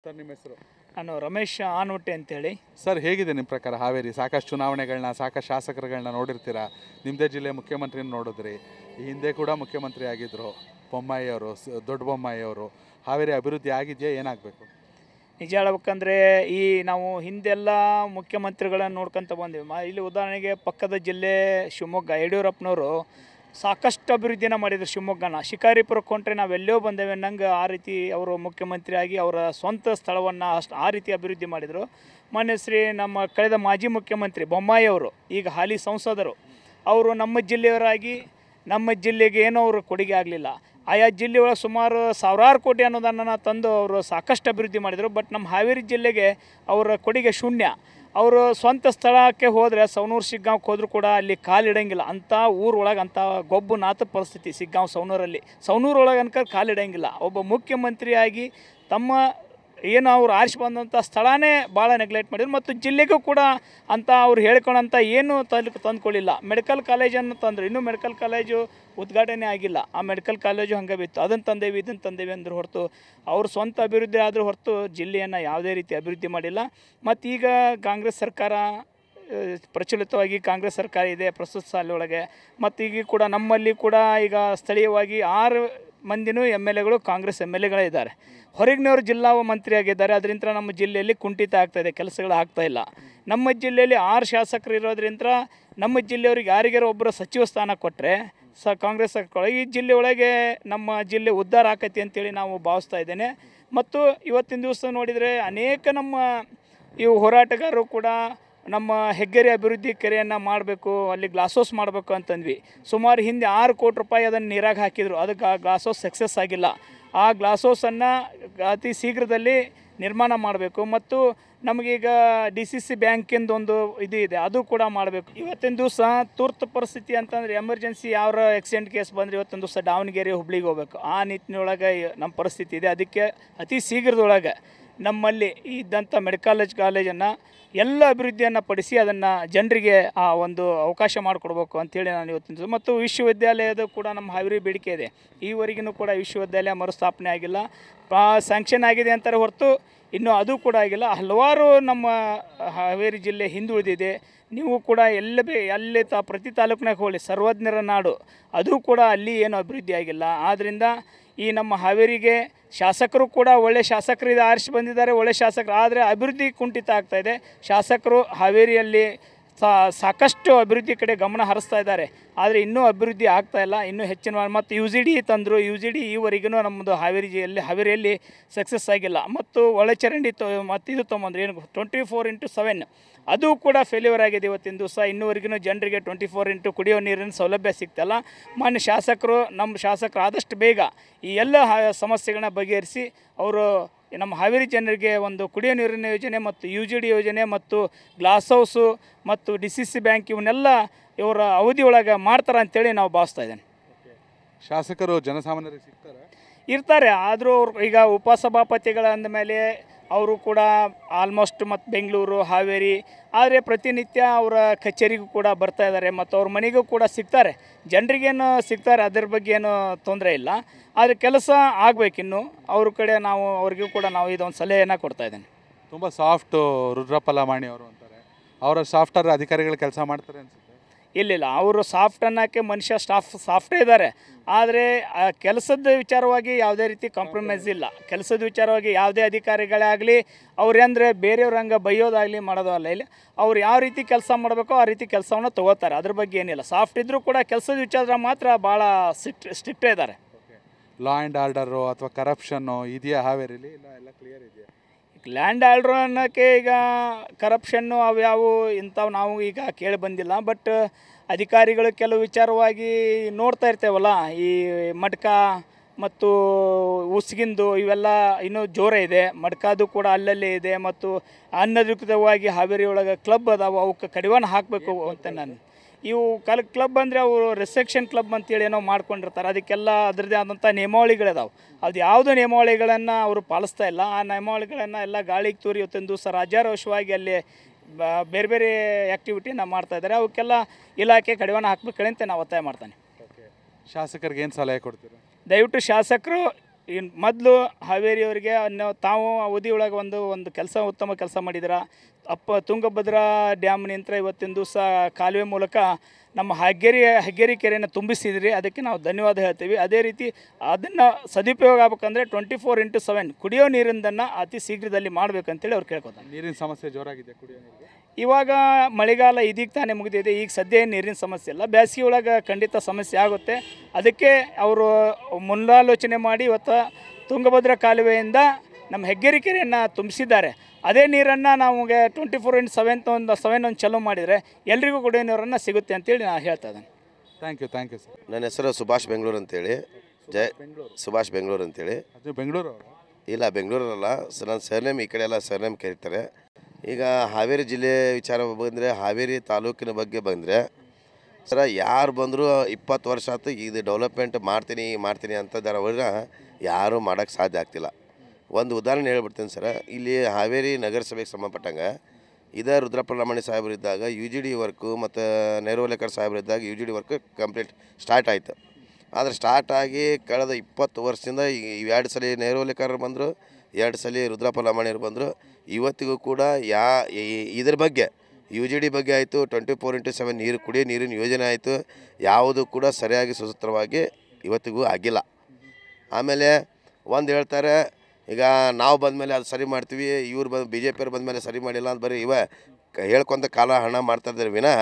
Sir ನಿಮ್ಮ ಹೆಸರು? ನಾನು ರಮೇಶ್ ಆನವಟ್ಟೆ ಅಂತೇಳಿ. ಸರ್ ಹೇಗಿದೆ ನಿಮ್ಮ ಪ್ರಕಾರ ಹಾವೇರಿ? ಸಾಕಷ್ಟು ಚುನಾವಣೆಗಳನ್ನ ಸಾಕಷ್ಟು ಶಾಸಕರುಗಳನ್ನ ನೋಡಿರ್ತೀರಾ. ನಿಮ್ಮದೇ ಜಿಲ್ಲೆ ಮುಖ್ಯಮಂತ್ರಿನ ನೋಡಿದ್ರಿ, ಈ ಹಿಂದೆ ಕೂಡ ಮುಖ್ಯಮಂತ್ರಿ ಆಗಿದ್ದರು ಬೊಮ್ಮಾಯಿ ಅವರು, ದೊಡ್ಡ ಬೊಮ್ಮಾಯಿ ಅವರು. ಹಾವೇರಿ ಅಭಿವೃದ್ಧಿ ಆಗಿದೆಯಾ, ಏನಾಗಬೇಕು? ನಿಜ ಹೇಳ್ಬೇಕಂದ್ರೆ ಈ ನಾವು ಹಿಂದೆಲ್ಲ ಮುಖ್ಯಮಂತ್ರಿಗಳನ್ನು ನೋಡ್ಕೊತ ಬಂದೀವಿ. ಇಲ್ಲಿ ಉದಾಹರಣೆಗೆ ಪಕ್ಕದ ಜಿಲ್ಲೆ ಶಿವಮೊಗ್ಗ, ಯಡಿಯೂರಪ್ಪನವರು ಸಾಕಷ್ಟು ಅಭಿವೃದ್ಧಿನ ಮಾಡಿದರು. ಶಿವಮೊಗ್ಗನ ಶಿಕಾರಿಪುರಕ್ಕೆ ಕೊಂಡ್ರೆ ನಾವೆಲ್ಲೋ ಬಂದೇವೆ ಅನ್ನಂಗೆ ಆ ರೀತಿ ಅವರು ಮುಖ್ಯಮಂತ್ರಿಯಾಗಿ ಅವರ ಸ್ವಂತ ಸ್ಥಳವನ್ನು ಆ ರೀತಿ ಅಭಿವೃದ್ಧಿ ಮಾಡಿದರು. ಮಾನ್ಯ ಶ್ರೀ ನಮ್ಮ ಕಳೆದ ಮಾಜಿ ಮುಖ್ಯಮಂತ್ರಿ ಬೊಮ್ಮಾಯಿ ಅವರು, ಈಗ ಹಾಲಿ ಸಂಸದರು, ಅವರು ನಮ್ಮ ಜಿಲ್ಲೆಯವರಾಗಿ ನಮ್ಮ ಜಿಲ್ಲೆಗೆ ಏನೋ ಅವರು ಕೊಡುಗೆ ಆಗಲಿಲ್ಲ. ಆಯಾ ಜಿಲ್ಲೆಯೊಳಗೆ ಸುಮಾರು ಸಾವಿರಾರು ಕೋಟಿ ಅನುದಾನನ ತಂದು ಅವರು ಸಾಕಷ್ಟು ಅಭಿವೃದ್ಧಿ ಮಾಡಿದರು. ಬಟ್ ನಮ್ಮ ಹಾವೇರಿ ಜಿಲ್ಲೆಗೆ ಅವರ ಕೊಡುಗೆ ಶೂನ್ಯ. ಅವರು ಸ್ವಂತ ಸ್ಥಳಕ್ಕೆ ಹೋದರೆ ಸವಣೂರು ಶಿಗ್ಗಾಂವ್ಗೆ ಹೋದರೂ ಕೂಡ ಅಲ್ಲಿ ಕಾಲಿಡಂಗಿಲ್ಲ. ಅಂಥ ಊರೊಳಗೆ ಅಂಥ ಗೊಬ್ಬು ನಾಥ ಪರಿಸ್ಥಿತಿ ಶಿಗ್ಗಾಂವ್ ಸವಣೂರೊಳಗೆ ಅನ್ಕ ಕಾಲಿಡಂಗಿಲ್ಲ. ಒಬ್ಬ ಮುಖ್ಯಮಂತ್ರಿಯಾಗಿ ತಮ್ಮ ಏನು ಅವ್ರು ಆರಿಸಿ ಬಂದಂಥ ಸ್ಥಳನೇ ಭಾಳ ನೆಗ್ಲೆಕ್ಟ್ ಮಾಡಿದ್ರು. ಮತ್ತು ಜಿಲ್ಲೆಗೂ ಕೂಡ ಅಂತ ಅವ್ರು ಹೇಳ್ಕೊಳಂಥ ಏನು ತಂದುಕೊಳ್ಳಿಲ್ಲ. ಮೆಡಿಕಲ್ ಕಾಲೇಜನ್ನು ತಂದರು, ಇನ್ನೂ ಮೆಡಿಕಲ್ ಕಾಲೇಜು ಉದ್ಘಾಟನೆ ಆಗಿಲ್ಲ. ಆ ಮೆಡಿಕಲ್ ಕಾಲೇಜು ಹಂಗೆ ಬಿತ್ತು. ಅದನ್ನು ತಂದೇವಿ ಇದನ್ನು ತಂದೇವಿ ಅಂದ್ರೆ ಹೊರತು ಅವ್ರ ಸ್ವಂತ ಅಭಿವೃದ್ಧಿ ಆದರೂ ಹೊರತು ಜಿಲ್ಲೆಯನ್ನು ಯಾವುದೇ ರೀತಿ ಅಭಿವೃದ್ಧಿ ಮಾಡಿಲ್ಲ. ಮತ್ತು ಈಗ ಕಾಂಗ್ರೆಸ್ ಸರ್ಕಾರ ಪ್ರಚಲಿತವಾಗಿ ಕಾಂಗ್ರೆಸ್ ಸರ್ಕಾರ ಇದೆ ಪ್ರಸ್ತುತ ಸಾಲಿನೊಳಗೆ. ಮತ್ತು ಈಗ ಕೂಡ ನಮ್ಮಲ್ಲಿ ಕೂಡ ಈಗ ಸ್ಥಳೀಯವಾಗಿ 6 ಮಂದಿನೂ MLAಗಳು ಕಾಂಗ್ರೆಸ್ MLAಗಳೇ ಇದ್ದಾರೆ. ಹೊರಗಿನವರು ಜಿಲ್ಲಾ ಮಂತ್ರಿ ಆಗಿದ್ದಾರೆ. ಅದರಿಂದ ನಮ್ಮ ಜಿಲ್ಲೆಯಲ್ಲಿ ಕುಂಠಿತ ಆಗ್ತಾಯಿದೆ, ಕೆಲಸಗಳು ಆಗ್ತಾಯಿಲ್ಲ. ನಮ್ಮ ಜಿಲ್ಲೆಯಲ್ಲಿ 6 ಶಾಸಕರು ಇರೋದ್ರಿಂದ ನಮ್ಮ ಜಿಲ್ಲೆಯವ್ರಿಗೆ ಯಾರಿಗಾರ ಒಬ್ಬರು ಸಚಿವ ಸ್ಥಾನ ಕೊಟ್ಟರೆ ಕಾಂಗ್ರೆಸ್ ಈ ಜಿಲ್ಲೆ ಒಳಗೆ ನಮ್ಮ ಜಿಲ್ಲೆ ಉದ್ಧಾರ ಆಕೈತಿ ಅಂತೇಳಿ ನಾವು ಭಾವಿಸ್ತಾ ಇದ್ದೇನೆ. ಮತ್ತು ಇವತ್ತಿನ ದಿವಸ ನೋಡಿದರೆ ಅನೇಕ ನಮ್ಮ ಇವು ಹೋರಾಟಗಾರರು ಕೂಡ ನಮ್ಮ ಹೆಗ್ಗೆರೆ ಅಭಿವೃದ್ಧಿ ಕೆರೆಯನ್ನು ಮಾಡಬೇಕು, ಅಲ್ಲಿ ಗ್ಲಾಸ್ ಹೌಸ್ ಮಾಡಬೇಕು ಅಂತಂದ್ವಿ. ಸುಮಾರು ಹಿಂದೆ 6 ಕೋಟಿ ರೂಪಾಯಿ ಅದನ್ನು ನೀರಾಗಿ ಹಾಕಿದರು. ಅದಕ್ಕೆ ಆ ಗ್ಲಾಸ್ ಹೌಸ್ ಸಕ್ಸಸ್ ಆಗಿಲ್ಲ. ಆ ಗ್ಲಾಸ್ ಹೌಸನ್ನು ಅತಿ ಶೀಘ್ರದಲ್ಲಿ ನಿರ್ಮಾಣ ಮಾಡಬೇಕು. ಮತ್ತು ನಮಗೀಗ DCC ಬ್ಯಾಂಕಿಂದು ಒಂದು ಇದು ಇದೆ, ಅದು ಕೂಡ ಮಾಡಬೇಕು. ಇವತ್ತಿನ ದಿವಸ ತುರ್ತು ಪರಿಸ್ಥಿತಿ ಅಂತಂದರೆ ಎಮರ್ಜೆನ್ಸಿ ಯಾವ ಆಕ್ಸಿಡೆಂಟ್ ಕೇಸ್ ಬಂದರೆ ಇವತ್ತಿನ ದಿವಸ ದಾವಣಗೆರೆ ಹುಬ್ಳಿಗೆ ಹೋಗ್ಬೇಕು. ಆ ನಿಟ್ಟಿನೊಳಗೆ ನಮ್ಮ ಪರಿಸ್ಥಿತಿ ಇದೆ. ಅದಕ್ಕೆ ಅತಿ ಶೀಘ್ರದೊಳಗೆ ನಮ್ಮಲ್ಲಿ ಇದ್ದಂಥ ಮೆಡಿಕಲ್ ಕಾಲೇಜನ್ನು ಎಲ್ಲ ಅಭಿವೃದ್ಧಿಯನ್ನು ಪಡಿಸಿ ಅದನ್ನು ಜನರಿಗೆ ಆ ಒಂದು ಅವಕಾಶ ಮಾಡಿಕೊಡ್ಬೇಕು ಅಂಥೇಳಿ ನಾನು ಇವತ್ತಿನ. ಮತ್ತು ವಿಶ್ವವಿದ್ಯಾಲಯದ ಕೂಡ ನಮ್ಮ ಹಾವೇರಿ ಬೇಡಿಕೆ ಇದೆ. ಈವರೆಗೂ ಕೂಡ ವಿಶ್ವವಿದ್ಯಾಲಯ ಮರುಸ್ಥಾಪನೆ ಆಗಿಲ್ಲ. ಸ್ಯಾಂಕ್ಷನ್ ಆಗಿದೆ ಅಂತಾರೆ ಹೊರತು ಇನ್ನೂ ಅದು ಕೂಡ ಆಗಿಲ್ಲ. ಹಲವಾರು ನಮ್ಮ ಹಾವೇರಿ ಜಿಲ್ಲೆ ಹಿಂದುಳಿದಿದೆ. ನೀವು ಕೂಡ ಅಲ್ಲಿ ಪ್ರತಿ ತಾಲೂಕಿನಾಗ ಹೋಗಲಿ, ಸರ್ವಜ್ಞರ ನಾಡು, ಅದು ಕೂಡ ಅಲ್ಲಿ ಏನು ಅಭಿವೃದ್ಧಿ ಆಗಿಲ್ಲ. ಆದ್ದರಿಂದ ಈ ನಮ್ಮ ಹಾವೇರಿಗೆ ಶಾಸಕರು ಕೂಡ ಒಳ್ಳೆ ಶಾಸಕರು ಆರಿಸಿ ಬಂದಿದ್ದಾರೆ, ಒಳ್ಳೆ ಶಾಸಕರು. ಆದರೆ ಅಭಿವೃದ್ಧಿ ಕುಂಠಿತ ಆಗ್ತಾಯಿದೆ. ಶಾಸಕರು ಹಾವೇರಿಯಲ್ಲಿ ಸಾಕಷ್ಟು ಅಭಿವೃದ್ಧಿ ಕಡೆ ಗಮನ ಹರಿಸ್ತಾ ಇದ್ದಾರೆ, ಆದರೆ ಇನ್ನೂ ಅಭಿವೃದ್ಧಿ ಆಗ್ತಾಯಿಲ್ಲ. ಇನ್ನೂ ಹೆಚ್ಚಿನ ಮತ್ತು UGD ತಂದರು. UGD ಈವರೆಗೂ ನಮ್ಮದು ಹಾವೇರಿಯಲ್ಲಿ ಸಕ್ಸಸ್ ಆಗಿಲ್ಲ. ಮತ್ತು ಒಳಚರಂಡಿ ಮತ್ತು ಇದು ತೊಗೊಂಬಂದ್ರು ಏನು 24x7, ಅದು ಕೂಡ ಫೇಲ್ಯೂರ್ ಆಗಿದೆ ಇವತ್ತಿನ ದಿವಸ. ಇನ್ನೂವರೆಗೂ ಜನರಿಗೆ 24x ಕುಡಿಯೋ ನೀರಿನ ಸೌಲಭ್ಯ ಸಿಗ್ತಲ್ಲ. ಮಾನ್ಯ ಶಾಸಕರು, ನಮ್ಮ ಶಾಸಕರು ಆದಷ್ಟು ಬೇಗ ಈ ಎಲ್ಲ ಸಮಸ್ಯೆಗಳನ್ನ ಬಗೆಹರಿಸಿ ಅವರು ನಮ್ಮ ಹಾವೇರಿ ಜನರಿಗೆ ಒಂದು ಕುಡಿಯೋ ನೀರಿನ ಯೋಜನೆ ಮತ್ತು UGD ಯೋಜನೆ ಮತ್ತು ಗ್ಲಾಸ್ ಹೌಸು ಮತ್ತು DCC ಬ್ಯಾಂಕ್ ಇವನ್ನೆಲ್ಲ ಇವರ ಅವಧಿ ಒಳಗೆ ಮಾಡ್ತಾರೆ ಅಂತೇಳಿ ನಾವು ಭಾವಿಸ್ತಾ ಇದ್ದೇನೆ. ಶಾಸಕರು ಜನಸಾಮಾನ್ಯರಿಗೆ ಸಿಗ್ತಾರೆ, ಇರ್ತಾರೆ. ಆದರೂ ಅವ್ರು ಈಗ ಉಪಸಭಾಪತಿಗಳ ಅಂದಮೇಲೆ ಅವರು ಕೂಡ ಆಲ್ಮೋಸ್ಟ್ ಮತ್ತು ಬೆಂಗಳೂರು, ಹಾವೇರಿ, ಆದರೆ ಪ್ರತಿನಿತ್ಯ ಅವರ ಕಚೇರಿಗೂ ಕೂಡ ಬರ್ತಾ ಇದ್ದಾರೆ ಮತ್ತು ಅವ್ರ ಮನೆಗೂ ಕೂಡ ಸಿಗ್ತಾರೆ. ಜನರಿಗೇನು ಸಿಗ್ತಾರೆ, ಅದರ ಬಗ್ಗೆ ಏನು ತೊಂದರೆ ಇಲ್ಲ. ಆದರೆ ಕೆಲಸ ಆಗಬೇಕಿನ್ನು ಅವ್ರ ಕಡೆ ನಾವು ಅವ್ರಿಗೂ ಕೂಡ ನಾವು ಇದೊಂದು ಸಲಹೆಯನ್ನು ಕೊಡ್ತಾ ಇದ್ದೇನೆ. ತುಂಬ ಸಾಫ್ಟು ರುದ್ರಪ್ಪ ಲಮಾಣಿ ಅವರು ಅಂತಾರೆ, ಅವರ ಸಾಫ್ಟ್ವೇರ್ ಅಧಿಕಾರಿಗಳು ಕೆಲಸ ಮಾಡ್ತಾರೆ ಅನ್ಸುತ್ತೆ. ಇಲ್ಲ, ಅವರು ಸಾಫ್ಟ್ ಅನ್ನೋಕ್ಕೆ ಮನುಷ್ಯ ಸಾಫ್ಟೇ ಇದ್ದಾರೆ. ಆದರೆ ಕೆಲಸದ ವಿಚಾರವಾಗಿ ಯಾವುದೇ ರೀತಿ ಕಾಂಪ್ರಮೈಸ್ ಇಲ್ಲ. ಕೆಲಸದ ವಿಚಾರವಾಗಿ ಯಾವುದೇ ಅಧಿಕಾರಿಗಳೇ ಆಗಲಿ ಅವ್ರೇಂದರೆ ಬೇರೆಯವ್ರ ಹಂಗೆ ಬೈಯೋದಾಗಲಿ ಮಾಡೋದು ಅಲ್ಲ. ಇಲ್ಲಿ ಅವ್ರು ಯಾವ ರೀತಿ ಕೆಲಸ ಮಾಡಬೇಕೋ ಆ ರೀತಿ ಕೆಲಸವನ್ನು ತೊಗೋತಾರೆ. ಅದ್ರ ಬಗ್ಗೆ ಏನಿಲ್ಲ. ಸಾಫ್ಟ್ ಇದ್ದರೂ ಕೂಡ ಕೆಲಸದ ವಿಚಾರ ಮಾತ್ರ ಭಾಳ ಸ್ಟ್ರಿಕ್ಟೇ ಇದ್ದಾರೆ. ಲಾ ಆ್ಯಂಡ್ ಆರ್ಡರು ಅಥವಾ ಕರಪ್ಷನ್ನು ಇದೆಯಾ ಹಾವೇರಿಲಿ? ಇಲ್ಲ, ಎಲ್ಲ ಕ್ಲಿಯರ್ ಇದೆಯಾ? ಲ್ಯಾಂಡ್ ಆರ್ಡ್ರ್ ಅನ್ನೋಕ್ಕೆ ಈಗ ಕರಪ್ಷನ್ನು ಅವ್ಯಾವು ಇಂಥವು ನಾವು ಈಗ ಕೇಳಿ ಬಂದಿಲ್ಲ. ಬಟ್ ಅಧಿಕಾರಿಗಳು ಕೆಲವು ವಿಚಾರವಾಗಿ ನೋಡ್ತಾ ಇರ್ತೇವಲ್ಲ, ಈ ಮಡ್ಕ ಮತ್ತು ಉಸ್ಗಿಂದು ಇವೆಲ್ಲ ಇನ್ನೂ ಜೋರೇ ಇದೆ. ಮಡ್ಕದು ಕೂಡ ಅಲ್ಲಲ್ಲೇ ಇದೆ. ಮತ್ತು ಅನಧಿಕೃತವಾಗಿ ಹಾವೇರಿ ಒಳಗೆ ಕ್ಲಬ್ ಅದಾವೆ, ಅವಕ್ಕೆ ಕಡಿವಾಣ ಹಾಕಬೇಕು ಅಂತ ನಾನು. ಇವು ಕ್ಲಬ್ ಅಂದರೆ ಅವರು ರಿಸೆಕ್ಷನ್ ಕ್ಲಬ್ ಅಂತೇಳಿ ಏನೋ ಮಾಡ್ಕೊಂಡಿರ್ತಾರೆ. ಅದಕ್ಕೆಲ್ಲ ಅದರದ್ದೇ ಆದಂಥ ನಿಯಮಾವಳಿಗಳಿದಾವೆ. ಅದು ಯಾವುದೋ ನಿಯಮಾವಳಿಗಳನ್ನು ಅವರು ಪಾಲಿಸ್ತಾ ಇಲ್ಲ. ಆ ನಿಯಮಾವಳಿಗಳನ್ನು ಎಲ್ಲ ಗಾಳಿಗೆ ತೂರಿ ಇವತ್ತಿನ ದಿವಸ ರಾಜ್ಯಾರೋಷವಾಗಿ ಅಲ್ಲಿ ಬೇರೆ ಬೇರೆ ಆ್ಯಕ್ಟಿವಿಟಿನ ಮಾಡ್ತಾಯಿದ್ದಾರೆ. ಅವಕ್ಕೆಲ್ಲ ಇಲಾಖೆ ಕಡಿವಾಣ ಹಾಕಬೇಕಂತ ನಾವು ಒತ್ತಾಯ ಮಾಡ್ತಾನೆ. ಶಾಸಕರಿಗೆ ಏನು ಸಲಹೆ ಕೊಡ್ತೀರಾ? ದಯವಿಟ್ಟು ಶಾಸಕರು ಇನ್ನು ಮೊದಲು ಹಾವೇರಿಯವರಿಗೆ ತಾವು ಅವಧಿ ಒಳಗೆ ಒಂದು ಕೆಲಸ ಉತ್ತಮ ಕೆಲಸ ಮಾಡಿದ್ರ. ತುಂಗಭದ್ರಾ ಡ್ಯಾಮ್ನಿಂದ ಇವತ್ತಿನ ದಿವಸ ಕಾಲುವೆ ಮೂಲಕ ನಮ್ಮ ಹೆಗ್ಗೇರಿ ಕೆರೆಯನ್ನು ತುಂಬಿಸಿದ್ರಿ, ಅದಕ್ಕೆ ನಾವು ಧನ್ಯವಾದ ಹೇಳ್ತೀವಿ. ಅದೇ ರೀತಿ ಅದನ್ನು ಸದುಪಯೋಗ ಆಗ್ಬೇಕಂದ್ರೆ 24x7 ಕುಡಿಯೋ ನೀರಿಂದನ್ನು ಅತಿ ಶೀಘ್ರದಲ್ಲಿ ಮಾಡಬೇಕಂತೇಳಿ ಅವ್ರು ಕೇಳ್ಕೊತಾರೆ. ನೀರಿನ ಸಮಸ್ಯೆ ಜೋರಾಗಿದೆ ಕುಡಿಯೋ ನೀರಿಗೆ. ಇವಾಗ ಮಳೆಗಾಲ ಇದೀಗ ತಾನೇ ಮುಗಿದಿದೆ, ಈಗ ಸದ್ಯ ನೀರಿನ ಸಮಸ್ಯೆ ಇಲ್ಲ. ಬೇಸಿಗೆ ಒಳಗೆ ಖಂಡಿತ ಸಮಸ್ಯೆ ಆಗುತ್ತೆ. ಅದಕ್ಕೆ ಅವರು ಮುನ್ಸಾಲೋಚನೆ ಮಾಡಿ ಇವತ್ತು ತುಂಗಭದ್ರಾ ಕಾಲುವೆಯಿಂದ ನಮ್ಮ ಹೆಗ್ಗೇರಿ ಕೆರೆಯನ್ನು ತುಂಬಿಸಿದ್ದಾರೆ. ಅದೇ ನೀರನ್ನು ನಮಗೆ 24x7 ಒಂದು ಚಾಲೂ ಮಾಡಿದರೆ ಎಲ್ರಿಗೂ ಕುಡಿಯೋ ನೀರನ್ನು ಸಿಗುತ್ತೆ ಅಂತೇಳಿ ನಾನು ಹೇಳ್ತಾ ಇದ್ದೇನೆ. Thank you sir. ನನ್ನ ಹೆಸರು ಸುಭಾಷ್ ಬೆಂಗಳೂರು ಅಂತೇಳಿ. ಸುಭಾಷ್ ಬೆಂಗಳೂರು ಅಂತೇಳಿ. ಅದು ಬೆಂಗಳೂರು ಇಲ್ಲ, ಬೆಂಗಳೂರಲ್ಲ, ನನ್ನ ಸರ್ನೇಮ್ ಈ ಕಡೆ ಎಲ್ಲ ಸರ್ನೇಮ್ ಕರೀತಾರೆ. ಈಗ ಹಾವೇರಿ ಜಿಲ್ಲೆ ವಿಚಾರ ಬಂದರೆ, ಹಾವೇರಿ ತಾಲೂಕಿನ ಬಗ್ಗೆ ಬಂದರೆ ಸರ ಯಾರು ಬಂದರೂ 20 ವರ್ಷ ಆಯ್ತು ಇದು ಡೆವಲಪ್ಮೆಂಟ್ ಮಾಡ್ತೀನಿ ಅಂತಂದ್ರೆ ಯಾರೂ ಮಾಡೋಕ್ಕೆ ಸಾಧ್ಯ ಆಗ್ತಿಲ್ಲ. ಒಂದು ಉದಾಹರಣೆ ಹೇಳ್ಬಿಡ್ತೀನಿ ಸರ. ಇಲ್ಲಿ ಹಾವೇರಿ ನಗರಸಭೆಗೆ ಸಂಬಂಧಪಟ್ಟಂಗೆ ರುದ್ರಪ್ಪ ಲಮಾಣಿ ಸಾಹೇಬರು ಇದ್ದಾಗ UGD ವರ್ಕು ಮತ್ತು ನೇರವಲೇಕರ್ ಸಾಹೇಬರು ಇದ್ದಾಗ UGD ವರ್ಕ್ ಕಂಪ್ಲೀಟ್ ಸ್ಟಾರ್ಟ್ ಆಯಿತು. ಆದರೆ ಸ್ಟಾರ್ಟ್ ಆಗಿ ಕಳೆದ 20 ವರ್ಷದಿಂದ 2 ಸಲ ನೇರವಲೇಕರ್ ಬಂದರು, 2 ಸಲ ರುದ್ರಪ್ಪ ಲಮಾಣಿಯರು ಬಂದರು. ಇವತ್ತಿಗೂ ಕೂಡ ಇದ್ರ ಬಗ್ಗೆ UGD ಬಗ್ಗೆ ಆಯಿತು, 24x7 ಕುಡಿಯೋ ನೀರಿನ ಯೋಜನೆ ಆಯಿತು, ಯಾವುದು ಕೂಡ ಸರಿಯಾಗಿ ಸುಸೂತ್ರವಾಗಿ ಇವತ್ತಿಗೂ ಆಗಿಲ್ಲ. ಆಮೇಲೆ ಒಂದು ಹೇಳ್ತಾರೆ, ಈಗ ನಾವು ಬಂದಮೇಲೆ ಅದು ಸರಿ ಮಾಡ್ತೀವಿ, ಇವ್ರು BJP ಅವ್ರು ಬಂದಮೇಲೆ ಸರಿ ಮಾಡಿಲ್ಲ ಅಂತ ಬರೀ ಹೇಳ್ಕೊಂತ ಕಾಲ ಹಣ ಮಾಡ್ತಾ ಇದ್ದಾರೆ ವಿನಃ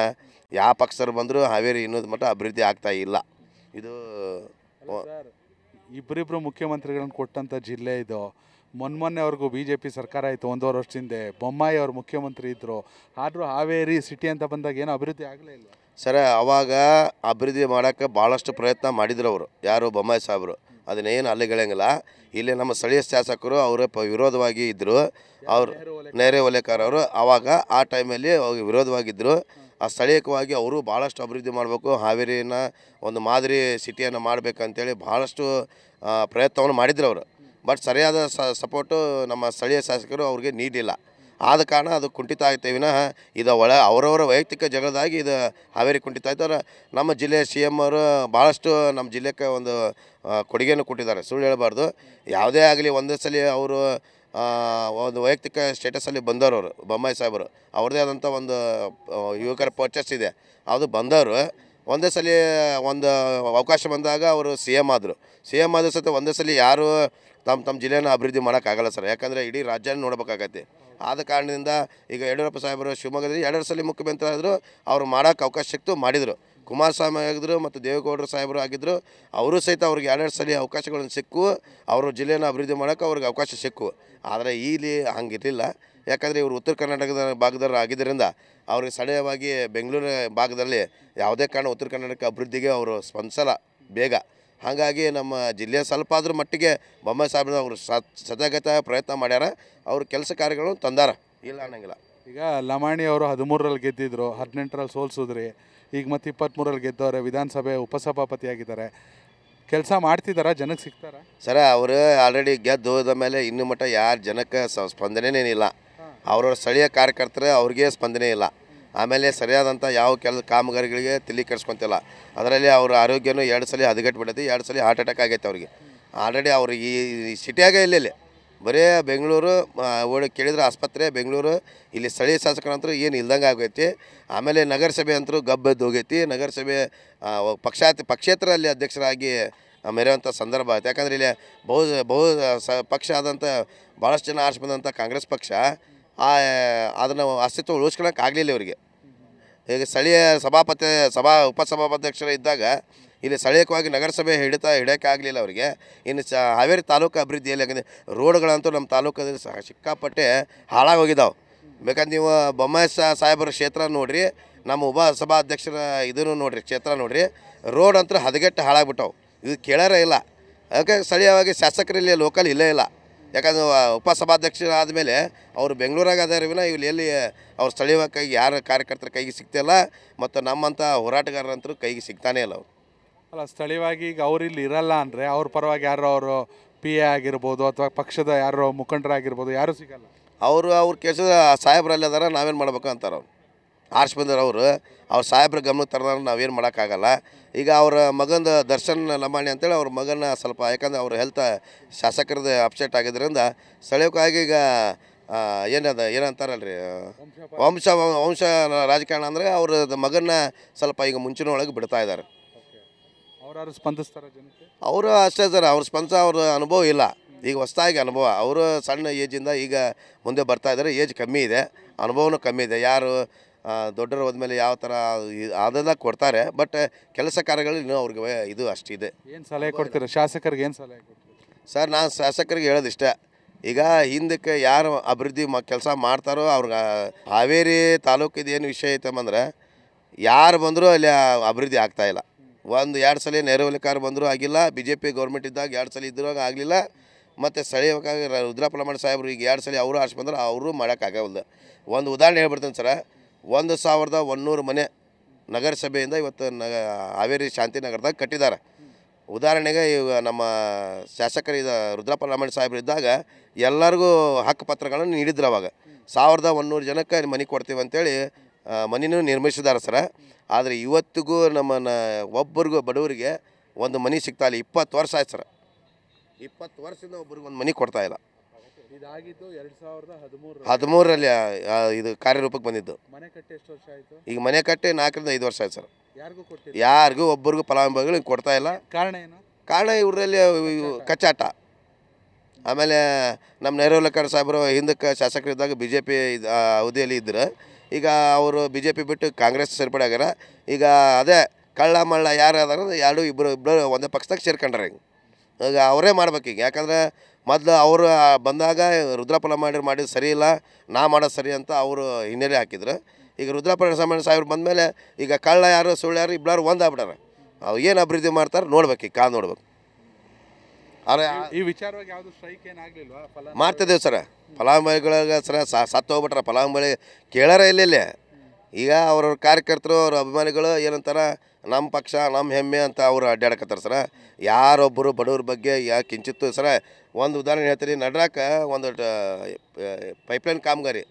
ಯಾವ ಪಕ್ಷರು ಬಂದರೂ ಹಾವೇರಿ ಇನ್ನೊಂದು ಮಟ್ಟ ಅಭಿವೃದ್ಧಿ ಆಗ್ತಾ ಇಲ್ಲ. ಇದು ಇಬ್ಬರಿಬ್ಬರು ಮುಖ್ಯಮಂತ್ರಿಗಳನ್ನು ಕೊಟ್ಟಂಥ ಜಿಲ್ಲೆ ಇದು. ಮೊನ್ನೆವರೆಗೂ BJP ಸರ್ಕಾರ ಆಯಿತು 1.5 ವರ್ಷದಿಂದ. ಬೊಮ್ಮಾಯಿ ಅವರು ಮುಖ್ಯಮಂತ್ರಿ ಇದ್ದರು. ಆದರೂ ಹಾವೇರಿ ಸಿಟಿ ಅಂತ ಬಂದಾಗ ಏನೋ ಅಭಿವೃದ್ಧಿ ಆಗಲೇ ಇಲ್ಲ ಸರ. ಅವಾಗ ಅಭಿವೃದ್ಧಿ ಮಾಡೋಕ್ಕೆ ಭಾಳಷ್ಟು ಪ್ರಯತ್ನ ಮಾಡಿದ್ರು ಅವರು, ಯಾರು ಬೊಮ್ಮಾಯಿ ಸಾಹೇಬರು. ಅದನ್ನೇನು ಅಲ್ಲಿಗಳಂಗಿಲ್ಲ. ಇಲ್ಲಿ ನಮ್ಮ ಸ್ಥಳೀಯ ಶಾಸಕರು ಅವರ ವಿರೋಧವಾಗಿ ಇದ್ದರು. ಅವರು ನೇರವಲೇಕರ್ ಅವರು ಆವಾಗ ಆ ಟೈಮಲ್ಲಿ ವಿರೋಧವಾಗಿದ್ದರು. ಆ ಸ್ಥಳೀಯವಾಗಿ ಅವರು ಭಾಳಷ್ಟು ಅಭಿವೃದ್ಧಿ ಮಾಡಬೇಕು, ಹಾವೇರಿನ ಒಂದು ಮಾದರಿ ಸಿಟಿಯನ್ನು ಮಾಡಬೇಕಂತೇಳಿ ಭಾಳಷ್ಟು ಪ್ರಯತ್ನವನ್ನು ಮಾಡಿದ್ರು ಅವರು. ಬಟ್ ಸರಿಯಾದ ಸಪೋರ್ಟು ನಮ್ಮ ಸ್ಥಳೀಯ ಶಾಸಕರು ಅವ್ರಿಗೆ ನೀಡಿಲ್ಲ. ಆದ ಕಾರಣ ಅದು ಕುಂಠಿತ ಆಗ್ತೇವೆ ವಿನಃ ಇದು ಅವರವರ ವೈಯಕ್ತಿಕ ಜಗಳದಾಗಿ ಇದು ಹಾವೇರಿ ಕುಂಠಿತ ಆಯ್ತು. ನಮ್ಮ ಜಿಲ್ಲೆಯ CM ಅವರು ಭಾಳಷ್ಟು ನಮ್ಮ ಜಿಲ್ಲೆಗೆ ಒಂದು ಕೊಡುಗೆಯನ್ನು ಕೊಟ್ಟಿದ್ದಾರೆ, ಸುಳ್ಳು ಹೇಳಬಾರ್ದು. ಯಾವುದೇ ಆಗಲಿ ಒಂದೇ ಸಲ ಅವರು ಒಂದು ವೈಯಕ್ತಿಕ ಸ್ಟೇಟಸಲ್ಲಿ ಬಂದವರು ಬೊಮ್ಮಾಯಿ ಸಾಹೇಬರು. ಅವ್ರದ್ದೇ ಆದಂಥ ಒಂದು ಯುವಕರ ಪರ್ಚೇಸ್ ಇದೆ, ಅದು ಬಂದವರು. ಒಂದೇ ಸಲ ಒಂದು ಅವಕಾಶ ಬಂದಾಗ ಅವರು CM ಆದರು. CM ಆದ ಸತ ಒಂದೇ ಸಲ ಯಾರು ತಮ್ಮ ಜಿಲ್ಲೆಯನ್ನು ಅಭಿವೃದ್ಧಿ ಮಾಡೋಕ್ಕಾಗಲ್ಲ ಸರ್. ಯಾಕಂದರೆ ಇಡೀ ರಾಜ್ಯನ ನೋಡ್ಬೇಕಾಗತ್ತೆ. ಆದ ಕಾರಣದಿಂದ ಈಗ ಯಡಿಯೂರಪ್ಪ ಸಾಹೇಬರು ಶಿವಮೊಗ್ಗದಲ್ಲಿ 2 ಸಲ ಮುಖ್ಯಮಂತ್ರಿ ಆದರು. ಅವರು ಮಾಡೋಕ್ಕೆ ಅವಕಾಶ ಸಿಕ್ತು, ಮಾಡಿದರು. ಕುಮಾರಸ್ವಾಮಿ ಆಗಿದ್ದರು ಮತ್ತು ದೇವೇಗೌಡರು ಸಾಹೇಬರು ಆಗಿದ್ದರು. ಅವರು ಸಹಿತ ಅವ್ರಿಗೆ 2 ಸಲ ಅವಕಾಶಗಳನ್ನು ಸಿಕ್ಕು, ಅವರು ಜಿಲ್ಲೆಯನ್ನು ಅಭಿವೃದ್ಧಿ ಮಾಡೋಕ್ಕೆ ಅವ್ರಿಗೆ ಅವಕಾಶ ಸಿಕ್ಕು. ಆದರೆ ಇಲ್ಲಿ ಹಂಗಿರಲಿಲ್ಲ. ಯಾಕಂದರೆ ಇವರು ಉತ್ತರ ಕರ್ನಾಟಕದ ಭಾಗದವರು ಆಗಿದ್ದರಿಂದ ಅವ್ರಿಗೆ ಸ್ಥಳೀಯವಾಗಿ ಬೆಂಗಳೂರು ಭಾಗದಲ್ಲಿ ಯಾವುದೇ ಕಾರಣ ಉತ್ತರ ಕರ್ನಾಟಕ ಅಭಿವೃದ್ಧಿಗೆ ಅವರು ಸ್ಪಂದಿಸಲ್ಲ ಬೇಗ. ಹಾಗಾಗಿ ನಮ್ಮ ಜಿಲ್ಲೆಯ ಸ್ವಲ್ಪ ಆದರೂ ಮಟ್ಟಿಗೆ ಬೊಮ್ಮಾಯಿ ಸಾಹೇಬ್ರು ಅವರು ಸತತ ಪ್ರಯತ್ನ ಮಾಡ್ಯಾರ. ಅವರು ಕೆಲಸ ಕಾರ್ಯಗಳನ್ನು ತಂದಾರ, ಇಲ್ಲ ಅನ್ನಂಗಿಲ್ಲ. ಈಗ ಲಮಾಣಿ ಅವರು 13ರಲ್ಲಿ ಗೆದ್ದಿದ್ರು, 18ರಲ್ಲಿ ಸೋಲ್ಸಿದ್ರಿ. ಈಗ ಮತ್ತೆ 23ರಲ್ಲಿ ಗೆದ್ದವ್ರೆ, ವಿಧಾನಸಭೆ ಉಪಸಭಾಪತಿಯಾಗಿದ್ದಾರೆ. ಕೆಲಸ ಮಾಡ್ತಿದ್ದಾರಾ, ಜನಕ್ಕೆ ಸಿಗ್ತಾರಾ ಸರ? ಅವರು ಆಲ್ರೆಡಿ ಗೆದ್ದು ಹೋದ ಮೇಲೆ ಇನ್ನು ಮಟ್ಟ ಯಾರು ಜನಕ್ಕೆ ಸ್ಪಂದನೆನೇನಿಲ್ಲ. ಅವ್ರವ್ರ ಸ್ಥಳೀಯ ಕಾರ್ಯಕರ್ತರು ಅವ್ರಿಗೆ ಸ್ಪಂದನೆ ಇಲ್ಲ. ಆಮೇಲೆ ಸರಿಯಾದಂಥ ಯಾವ ಕಾಮಗಾರಿಗಳಿಗೆ ತಲೆ ಕೆಡಿಸ್ಕೊಂತಿಲ್ಲ. ಅದರಲ್ಲಿ ಅವ್ರ ಆರೋಗ್ಯನೂ 2 ಸಲ ಹದಗೆಟ್ಟು ಬಿಡೈತಿ, 2 ಸಲ ಹಾರ್ಟ್ ಅಟ್ಯಾಕ್ ಆಗೈತೆ ಅವ್ರಿಗೆ. ಆಲ್ರೆಡಿ ಅವ್ರು ಈ ಸಿಟಿಯಾಗೆ ಇಲ್ಲಿ ಬರೀ ಬೆಂಗಳೂರು ಕೇಳಿದ್ರೆ ಆಸ್ಪತ್ರೆ ಬೆಂಗಳೂರು, ಇಲ್ಲಿ ಸ್ಥಳೀಯ ಶಾಸಕರಂತರೂ ಏನು ಇಲ್ದಂಗೆ ಆಗೈತಿ. ಆಮೇಲೆ ನಗರಸಭೆ ಅಂತರೂ ಗಬ್ಬೆದ್ದು ಹೋಗೈತಿ. ನಗರಸಭೆ ಪಕ್ಷೇತರ ಅಲ್ಲಿ ಅಧ್ಯಕ್ಷರಾಗಿ ಮೆರೆಯುವಂಥ ಸಂದರ್ಭ ಆಯ್ತು. ಯಾಕಂದರೆ ಇಲ್ಲಿ ಬಹು ಪಕ್ಷ ಆದಂಥ ಭಾಳಷ್ಟು ಜನ ಆರಿಸಿ ಬಂದಂಥ ಕಾಂಗ್ರೆಸ್ ಪಕ್ಷ ಅದನ್ನು ಅಸ್ತಿತ್ವ ಉಳಿಸ್ಕೊಳ್ಳೋಕೆ ಆಗಲಿಲ್ಲ ಇವರಿಗೆ. ಈಗ ಸ್ಥಳೀಯ ಉಪಸಭಾಧ್ಯಕ್ಷರು ಇದ್ದಾಗ ಇಲ್ಲಿ ಸ್ಥಳೀಯವಾಗಿ ನಗರಸಭೆ ಹಿಡಿಯೋಕ್ಕಾಗಲಿಲ್ಲ ಅವರಿಗೆ. ಇನ್ನು ಹಾವೇರಿ ತಾಲೂಕು ಅಭಿವೃದ್ಧಿಯಲ್ಲಿ ಯಾಕಂದರೆ ರೋಡ್ಗಳಂತೂ ನಮ್ಮ ತಾಲೂಕಲ್ಲಿ ಸಿಕ್ಕಾಪಟ್ಟೆ ಹಾಳಾಗಿ ಹೋಗಿದ್ದಾವೆ. ಬೇಕಾದ್ರೆ ನೀವು ಬೊಮ್ಮಾಯಿ ಸಾಹೇಬರ ಕ್ಷೇತ್ರ ನೋಡಿರಿ, ನಮ್ಮ ಉಪಸಭಾಧ್ಯಕ್ಷರ ಇದನ್ನು ನೋಡಿರಿ, ಕ್ಷೇತ್ರ ನೋಡಿರಿ, ರೋಡ್ ಅಂತೂ ಹದಗೆಟ್ಟು ಹಾಳಾಗ್ಬಿಟ್ಟವು. ಇದು ಕೇಳಾರೇ ಇಲ್ಲ. ಅದಕ್ಕೆ ಸ್ಥಳೀಯವಾಗಿ ಶಾಸಕರಲ್ಲಿ ಲೋಕಲ್ ಇಲ್ಲೇ ಇಲ್ಲ. ಯಾಕಂದ್ರೆ ಉಪಸಭಾಧ್ಯಕ್ಷರು ಆದಮೇಲೆ ಅವರು ಬೆಂಗಳೂರಾಗ ಅದಾರ ವಿನ ಇಲ್ಲಿ ಎಲ್ಲಿ ಅವ್ರ ಸ್ಥಳೀಯವಾಗಿ ಕೈಗೆ ಯಾರು ಕಾರ್ಯಕರ್ತರ ಕೈಗೆ ಸಿಗ್ತಿಲ್ಲ, ಮತ್ತು ನಮ್ಮಂಥ ಹೋರಾಟಗಾರರಂತರೂ ಕೈಗೆ ಸಿಗ್ತಾನೇ ಇಲ್ಲ ಅವರು. ಅಲ್ಲ, ಸ್ಥಳೀಯವಾಗಿ ಈಗ ಅವ್ರು ಇಲ್ಲಿ ಇರಲ್ಲ ಅಂದರೆ ಅವ್ರ ಪರವಾಗಿ ಯಾರೋ ಅವರು PA ಆಗಿರ್ಬೋದು ಅಥವಾ ಪಕ್ಷದ ಯಾರೋ ಮುಖಂಡರಾಗಿರ್ಬೋದು, ಯಾರೂ ಸಿಗಲ್ಲ. ಅವ್ರ ಕೆಲಸದ ಸಾಹೇಬ್ರಲ್ಲಿ ಅದಾರ, ನಾವೇನು ಮಾಡ್ಬೇಕು ಅಂತಾರೆ ಅವ್ರು. ಆರ್ಸ್ ಬಂದವರು ಅವ್ರ ಸಾಹೇಬ್ರ ಗಮನಕ್ಕೆ ತರದಾರ ನಾವೇನು ಮಾಡೋಕ್ಕಾಗಲ್ಲ. ಈಗ ಅವರ ಮಗಂದು ದರ್ಶನ್ ಲಂಬಾಣಿ ಅಂತೇಳಿ ಅವ್ರ ಮಗನ ಸ್ವಲ್ಪ ಯಾಕಂದ್ರೆ ಅವ್ರ ಹೆಲ್ತ್ ಶಾಸಕರದ್ದು ಅಪ್ಸೆಟ್ ಆಗಿದ್ದರಿಂದ ಸ್ಥಳೀಯವಾಗಿ ಈಗ ಏನಂತಾರಲ್ರಿ ವಂಶ ರಾಜಕಾರಣ ಅಂದರೆ ಅವ್ರ ಮಗನ ಸ್ವಲ್ಪ ಈಗ ಮುಂಚಿನ ಒಳಗೆ ಬಿಡ್ತಾ ಇದ್ದಾರೆ. ಅವ್ರು ಸ್ಪಂದಿಸ್ತಾರೆ ಜನತೆ? ಅವರು ಅಷ್ಟೇ ಸರ್, ಅವ್ರ ಅವ್ರ ಅನುಭವ ಇಲ್ಲ, ಈಗ ಹೊಸದಾಗಿ ಅನುಭವ. ಅವರು ಸಣ್ಣ ಏಜಿಂದ ಈಗ ಮುಂದೆ ಬರ್ತಾ ಇದ್ದಾರೆ, ಏಜ್ ಕಮ್ಮಿ ಇದೆ, ಅನುಭವನೂ ಕಮ್ಮಿ ಇದೆ. ಯಾರು ದೊಡ್ಡರು ಹೋದ್ಮೇಲೆ ಯಾವ ಥರ ಅದೆಲ್ಲ ಕೊಡ್ತಾರೆ, ಬಟ್ ಕೆಲಸ ಕಾರ್ಯಗಳು ಇನ್ನೂ ಅವ್ರಿಗೆ ಇದು ಅಷ್ಟಿದೆ. ಏನು ಸಲಹೆ ಕೊಡ್ತೀರಾ ಶಾಸಕರಿಗೆ? ಏನು ಸಲಹೆ ಕೊಡ್ತೀರಾ ಸರ್? ನಾನು ಶಾಸಕರಿಗೆ ಹೇಳೋದಿಷ್ಟ, ಈಗ ಹಿಂದಕ್ಕೆ ಯಾರು ಅಭಿವೃದ್ಧಿ ಕೆಲಸ ಮಾಡ್ತಾರೋ ಅವ್ರಿಗೆ ಹಾವೇರಿ ತಾಲೂಕಿದು ಏನು ವಿಷಯ ಐತಂದ್ರೆ ಯಾರು ಬಂದರೂ ಅಲ್ಲಿ ಅಭಿವೃದ್ಧಿ ಆಗ್ತಾಯಿಲ್ಲ. 1-2 ಸಲ ನೆರವಲಿಕಾರ ಬಂದರೂ ಆಗಿಲ್ಲ, BJP ಗೌರ್ಮೆಂಟ್ ಇದ್ದಾಗ 2 ಸಲ ಇದ್ದಾಗ ಆಗಲಿಲ್ಲ. ಮತ್ತು ಸ್ಥಳೀಯವಾಗಿ ರುದ್ರಪ್ಪ ಲಮಾಣಿ ಸಾಹೇಬರು ಈಗ 2 ಸಲ ಅವರು ಆರ್ಸ್ ಬಂದ್ರೆ ಅವರು ಮಾಡೋಕ್ಕಾಗಲ್ಲ. ಒಂದು ಉದಾಹರಣೆ ಹೇಳ್ಬಿಡ್ತೀನಿ ಸರ, 1100 ಮನೆ ನಗರಸಭೆಯಿಂದ ಇವತ್ತು ಹಾವೇರಿ ಶಾಂತಿನಗರದಾಗ ಕಟ್ಟಿದ್ದಾರೆ. ಉದಾಹರಣೆಗೆ ಈಗ ನಮ್ಮ ಶಾಸಕರು ರುದ್ರಪ್ಪ ಲಮಾಣಿ ಸಾಹೇಬರು ಇದ್ದಾಗ ಎಲ್ಲರಿಗೂ ಹಕ್ಕುಪತ್ರಗಳನ್ನು ನೀಡಿದ್ರು. ಅವಾಗ 1100 ಜನಕ್ಕೆ ಮನೆ ಕೊಡ್ತೀವಿ ಅಂತೇಳಿ ಮನೆಯೂ ನಿರ್ಮಿಸಿದ್ದಾರೆ ಸರ. ಆದರೆ ಇವತ್ತಿಗೂ ನಮ್ಮನ್ನು ಒಬ್ಬರಿಗೂ ಬಡವರಿಗೆ ಒಂದು ಮನೆ ಸಿಗ್ತಾ ಇಲ್ಲ. 20 ವರ್ಷ ಆಯ್ತು ಸರ್, 20 ವರ್ಷದಿಂದ ಒಬ್ರಿಗೆ ಒಂದು ಮನೆ ಕೊಡ್ತಾ ಇಲ್ಲ. ಇದಾಗಿದ್ದು 2013ರಲ್ಲಿ ಇದು ಕಾರ್ಯರೂಪಕ್ಕೆ ಬಂದಿದ್ದು. ಮನೆ ಕಟ್ಟಿ ಎಷ್ಟು ವರ್ಷ ಆಯಿತು? ಈಗ ಮನೆ ಕಟ್ಟಿ 4-5 ವರ್ಷ ಆಯ್ತು ಸರ್. ಯಾರಿಗೂ ಒಬ್ಬರಿಗೂ ಫಲಾನುಭವಿಗಳಿಗೆ ಕೊಡ್ತಾ ಇಲ್ಲ. ಕಾರಣ ಏನು? ಕಾರಣ ಇವರಲ್ಲಿ ಕಚ್ಚಾಟ. ಆಮೇಲೆ ನಮ್ಮ ನೆರವಲಕರ್ ಸಾಹೇಬರು ಹಿಂದಕ್ಕೆ ಶಾಸಕರಿದ್ದಾಗ BJP ಅವಧಿಯಲ್ಲಿ ಇದ್ದರು. ಈಗ ಅವರು BJP ಬಿಟ್ಟು ಕಾಂಗ್ರೆಸ್ ಸೇರ್ಪಡೆ ಆಗ್ಯಾರ. ಈಗ ಅದೇ ಕಳ್ಳ ಮಳ್ಳ ಯಾರು ಅದಾರ ಇಬ್ಬರು ಒಂದೇ ಪಕ್ಷದಾಗ ಸೇರ್ಕೊಂಡ್ರೆ ಈಗ ಅವರೇ ಮಾಡ್ಬೇಕು ಈಗ. ಯಾಕಂದ್ರೆ ಮೊದಲು ಅವರು ಬಂದಾಗ ರುದ್ರಪ್ಪ ಲಮಾಣಿ ಮಾಡಿದ್ದು ಸರಿ ಇಲ್ಲ, ನಾ ಮಾಡೋದು ಸರಿ ಅಂತ ಅವರು ಹಿನ್ನೆಲೆ ಹಾಕಿದ್ರು. ಈಗ ರುದ್ರಪ್ಪ ಲಮಾಣಿ ಸಾಹೇಬ್ರು ಬಂದಮೇಲೆ ಈಗ ಕಳ್ಳ ಯಾರು ಸುಳ್ಳು ಯಾರು ಇಬ್ಬರು ಒಂದಾಗ್ಬಿಟ್ಟಾರೆ. ಅವು ಏನು ಅಭಿವೃದ್ಧಿ ಮಾಡ್ತಾರೆ ನೋಡ್ಬೇಕು, ಈಗ ಕಾದು ನೋಡ್ಬೇಕು. ಈ ವಿಚಾರವಾಗಿ ಯಾವುದು ಸ್ಟ್ರೈಕ್ ಏನಾಗಲಿಲ್ವಾ? ಮಾಡ್ತಿದ್ದೇವೆ ಸರ್. ಫಲಾನುಭವಿಗಳಿಗೆ ಸರ ಸತ್ತು ಹೋಗ್ಬಿಟ್ರೆ ಫಲಾನುಭವಿ ಕೇಳಾರ ಇಲ್ಲೇ. ಈಗ ಅವ್ರವ್ರ ಕಾರ್ಯಕರ್ತರು ಅವ್ರ ಅಭಿಮಾನಿಗಳು ಏನಂತಾರೆ, ನಮ್ಮ ಪಕ್ಷ ನಮ್ಮ ಹೆಮ್ಮೆ ಅಂತ ಅವರು ಅಡ್ಡಾಡಕತ್ತಾರೆ ಸರ. ಯಾರೊಬ್ಬರು ಬಡವ್ರ ಬಗ್ಗೆ ಕಿಂಚಿತ್ತು ಸರ. ಒಂದು ಉದಾಹರಣೆ ಹೇಳ್ತೀನಿ, ನಡ್ರಾಕ ಒಂದು ಪೈಪ್ಲೈನ್ ಕಾಮಗಾರಿ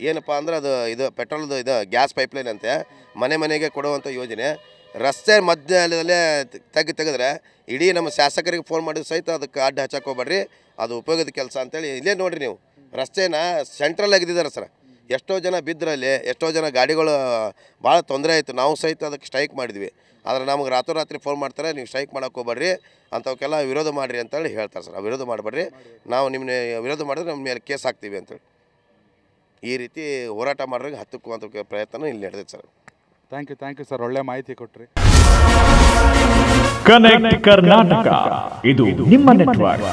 ಏನಪ್ಪ ಅಂದ್ರೆ ಇದು ಪೆಟ್ರೋಲ್ದು ಗ್ಯಾಸ್ ಪೈಪ್ಲೈನ್ ಅಂತೆ ಮನೆ ಮನೆಗೆ ಕೊಡುವಂಥ ಯೋಜನೆ. ರಸ್ತೆ ಮಧ್ಯದಲ್ಲೇ ತೆಗೆದ್ರೆ ಇಡೀ ನಮ್ಮ ಶಾಸಕರಿಗೆ ಫೋನ್ ಮಾಡಿದ ಸಹಿತ ಅದಕ್ಕೆ ಅಡ್ಡ ಹಚ್ಚಕ್ಕೆ ಹೋಗ್ಬೇಡ್ರಿ, ಅದು ಉಪಯೋಗದ ಕೆಲಸ ಅಂತೇಳಿ ಇಲ್ಲೇ ನೋಡಿರಿ ನೀವು. ರಸ್ತೆನ ಸೆಂಟ್ರಲ್ ಆಗಿದ್ದಾರೆ ಸರ್. ಎಷ್ಟೋ ಜನ ಬಿದ್ದರಲ್ಲಿ, ಎಷ್ಟೋ ಜನ ಗಾಡಿಗಳು ಭಾಳ ತೊಂದರೆ ಆಯಿತು. ನಾವು ಸಹಿತ ಅದಕ್ಕೆ ಸ್ಟ್ರೈಕ್ ಮಾಡಿದ್ವಿ. ಆದರೆ ನಮಗೆ ರಾತ್ರಿ ಫೋನ್ ಮಾಡ್ತಾರೆ, ನೀವು ಸ್ಟ್ರೈಕ್ ಮಾಡೋಕ್ಕೆ ಹೋಗ್ಬೇಡ್ರಿ, ಅಂಥವಕ್ಕೆಲ್ಲ ವಿರೋಧ ಮಾಡಿರಿ ಅಂತೇಳಿ ಹೇಳ್ತಾರೆ ಸರ್. ವಿರೋಧ ಮಾಡಬೇಡ್ರಿ, ನಾವು ನಿಮ್ಮನ್ನ ವಿರೋಧ ಮಾಡಿದ್ರೆ ನಮ್ಮ ಮೇಲೆ ಕೇಸ್ ಹಾಕ್ತೀವಿ ಅಂತೇಳಿ ಈ ರೀತಿ ಹೋರಾಟ ಮಾಡೋರಿಗೆ ಹತ್ತಕ್ಕುವಂಥ ಪ್ರಯತ್ನ ಇಲ್ಲಿ ನಡೆದೈತೆ ಸರ್. ಥ್ಯಾಂಕ್ ಯು ಸರ್, ಒಳ್ಳೆ ಮಾಹಿತಿ ಕೊಟ್ರಿ. ಕನೆಕ್ಟ್ ಕರ್ನಾಟಕ ಇದು ನಿಮ್ಮ ನೆಟ್ವರ್ಕ್.